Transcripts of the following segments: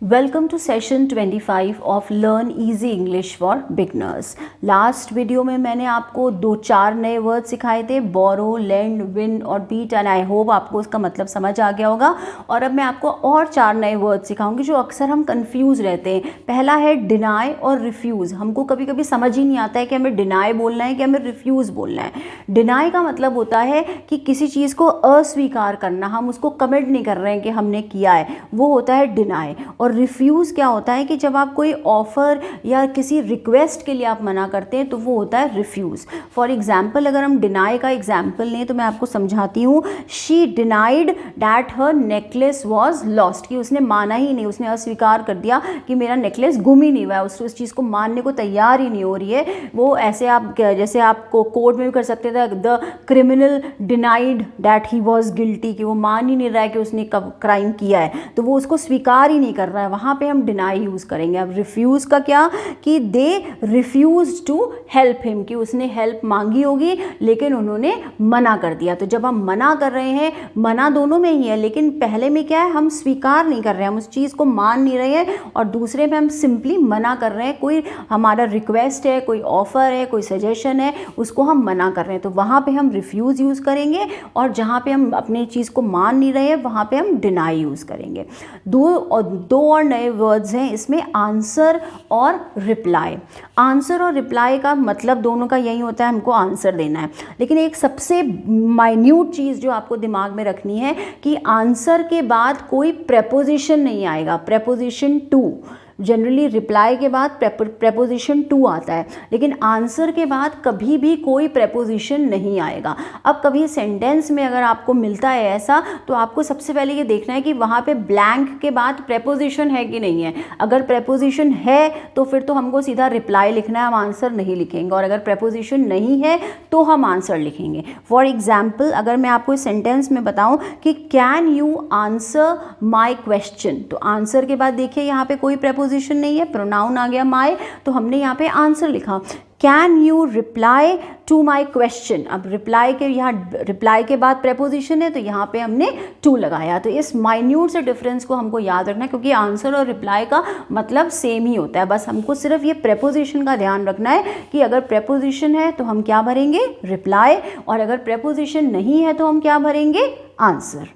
Welcome to session 25 of learn easy English for beginners. Last video में मैंने आपको 2-4 नए वर्ड सिखाए थे, बोरो, लेंड, विन और बीट, एंड आई होप आपको उसका मतलब समझ आ गया होगा। और अब मैं आपको और 4 नए वर्ड सिखाऊंगी जो अक्सर हम कंफ्यूज रहते हैं। पहला है डिनाई और रिफ्यूज़। हमको कभी कभी समझ ही नहीं आता है कि हमें डिनाई बोलना है कि हमें रिफ्यूज़ बोलना है। डिनाई का मतलब होता है कि किसी चीज़ को अस्वीकार करना, हम उसको कमिट नहीं कर रहे हैं कि हमने किया है, वो होता है डिनाई। और रिफ्यूज़ क्या होता है कि जब आप कोई ऑफ़र या किसी रिक्वेस्ट के लिए आप मना करते हैं तो वो होता है रिफ्यूज़। फॉर एग्जाम्पल, अगर हम डिनाई का एग्जाम्पल लें तो मैं आपको समझाती हूँ। She denied that her necklace was lost, कि उसने माना ही नहीं, उसने अस्वीकार कर दिया कि मेरा नेकलेस गुम ही नहीं हुआ है, उस चीज़ को मानने को तैयार ही नहीं हो रही है वो। ऐसे आप जैसे आपको कोर्ट में भी कर सकते थे, the criminal denied that he was guilty, कि वो मान ही नहीं रहा है कि उसने क्राइम किया है, तो वो उसको स्वीकार ही नहीं कर रहा है, वहाँ पे हम डिनाई यूज़ करेंगे। अब रिफ्यूज़ का क्या, कि they refuse to help him, कि उसने हेल्प मांगी होगी लेकिन उन्होंने मना कर दिया। तो जब हम मना कर रहे हैं, मना दोनों में ही है, लेकिन पहले में क्या है, हम स्वीकार नहीं कर रहे हैं, हम उस चीज़ को मान नहीं रहे हैं, और दूसरे में हम सिंपली मना कर रहे हैं। कोई हमारा रिक्वेस्ट है, कोई ऑफ़र है, कोई सजेशन है, उसको हम मना कर रहे हैं, तो वहाँ पे हम रिफ्यूज़ यूज़ करेंगे। और जहाँ पे हम अपनी चीज़ को मान नहीं रहे हैं वहाँ पे हम डिनाई यूज़ करेंगे। दो और नए वर्ड्स हैं इसमें, आंसर और रिप्लाई। आंसर और रिप्लाई का मतलब दोनों का यही होता है, हमको आंसर देना है। लेकिन एक सबसे माइन्यूट चीज़ जो आपको दिमाग में रखनी है कि आंसर के बाद कोई प्रेपोजिशन नहीं आएगा, प्रेपोजिशन टू। जनरली रिप्लाई के बाद प्रेपोजिशन टू आता है, लेकिन आंसर के बाद कभी भी कोई प्रेपोजिशन नहीं आएगा। अब कभी सेंटेंस में अगर आपको मिलता है ऐसा, तो आपको सबसे पहले ये देखना है कि वहाँ पे ब्लैंक के बाद प्रेपोजिशन है कि नहीं है। अगर प्रेपोजिशन है तो फिर तो हमको सीधा रिप्लाई लिखना है, हम आंसर नहीं लिखेंगे, और अगर प्रेपोजिशन नहीं है तो हम आंसर लिखेंगे। फॉर एग्जाम्पल, अगर मैं आपको इस सेंटेंस में बताऊँ कि can you answer my question, तो आंसर के बाद देखिए यहाँ पे कोई प्रेपोजिशन नहीं है, प्रोनाउन आ गया माई, तो हमने यहाँ पे आंसर लिखा। Can you reply to my question, अब रिप्लाई के यहाँ रिप्लाई के बाद प्रेपोजिशन है तो यहाँ पे हमने टू लगाया। तो इस माइन्यूट से डिफरेंस को हमको याद रखना है, क्योंकि आंसर और रिप्लाई का मतलब सेम ही होता है, बस हमको सिर्फ ये प्रेपोजिशन का ध्यान रखना है कि अगर प्रेपोजिशन है तो हम क्या भरेंगे, रिप्लाई, और अगर प्रेपोजिशन नहीं है तो हम क्या भरेंगे, आंसर।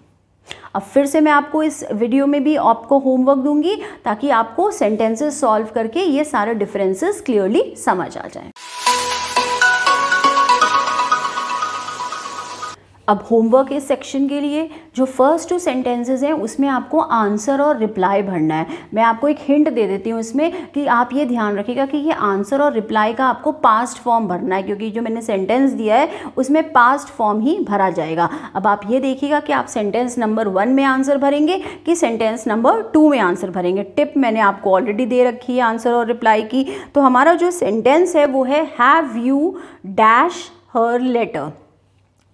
अब फिर से मैं आपको इस वीडियो में भी आपको होमवर्क दूंगी ताकि आपको सेंटेंसेस सॉल्व करके ये सारे डिफरेंसेस क्लियरली समझ आ जाएं। अब होमवर्क इस सेक्शन के लिए जो फर्स्ट 2 सेंटेंसेस हैं उसमें आपको आंसर और रिप्लाई भरना है। मैं आपको एक हिंट दे देती हूँ इसमें कि आप ये ध्यान रखिएगा कि ये आंसर और रिप्लाई का आपको पास्ट फॉर्म भरना है, क्योंकि जो मैंने सेंटेंस दिया है उसमें पास्ट फॉर्म ही भरा जाएगा। अब आप ये देखिएगा कि आप सेंटेंस नंबर 1 में आंसर भरेंगे कि सेंटेंस नंबर 2 में आंसर भरेंगे। टिप मैंने आपको ऑलरेडी दे रखी है आंसर और रिप्लाई की। तो हमारा जो सेंटेंस है वो है have you dash her letter,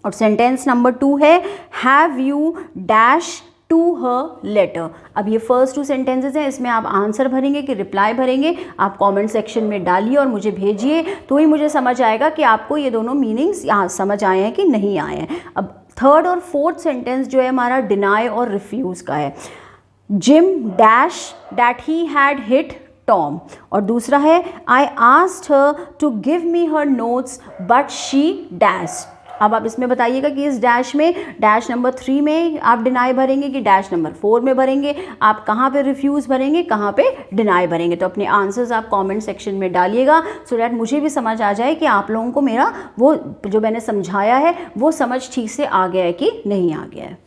और सेंटेंस नंबर 2 है have you dash to her letter. अब ये फर्स्ट 2 सेंटेंसेस हैं, इसमें आप आंसर भरेंगे कि रिप्लाई भरेंगे, आप कमेंट सेक्शन में डालिए और मुझे भेजिए, तो ही मुझे समझ आएगा कि आपको ये दोनों मीनिंग्स यहाँ समझ आए हैं कि नहीं आए हैं। अब थर्ड और फोर्थ सेंटेंस जो है हमारा डिनाई और रिफ्यूज़ का है। Jim dash that he had hit Tom, और दूसरा है I asked her to give me her notes but she dash. अब आप इसमें बताइएगा कि इस डैश में, डैश नंबर 3 में आप डिनाई भरेंगे कि डैश नंबर 4 में भरेंगे, आप कहाँ पे रिफ्यूज़ भरेंगे, कहाँ पे डिनाई भरेंगे। तो अपने आंसर्स आप कमेंट सेक्शन में डालिएगा, सो डैट मुझे भी समझ आ जाए कि आप लोगों को मेरा वो जो मैंने समझाया है वो समझ ठीक से आ गया है कि नहीं आ गया है।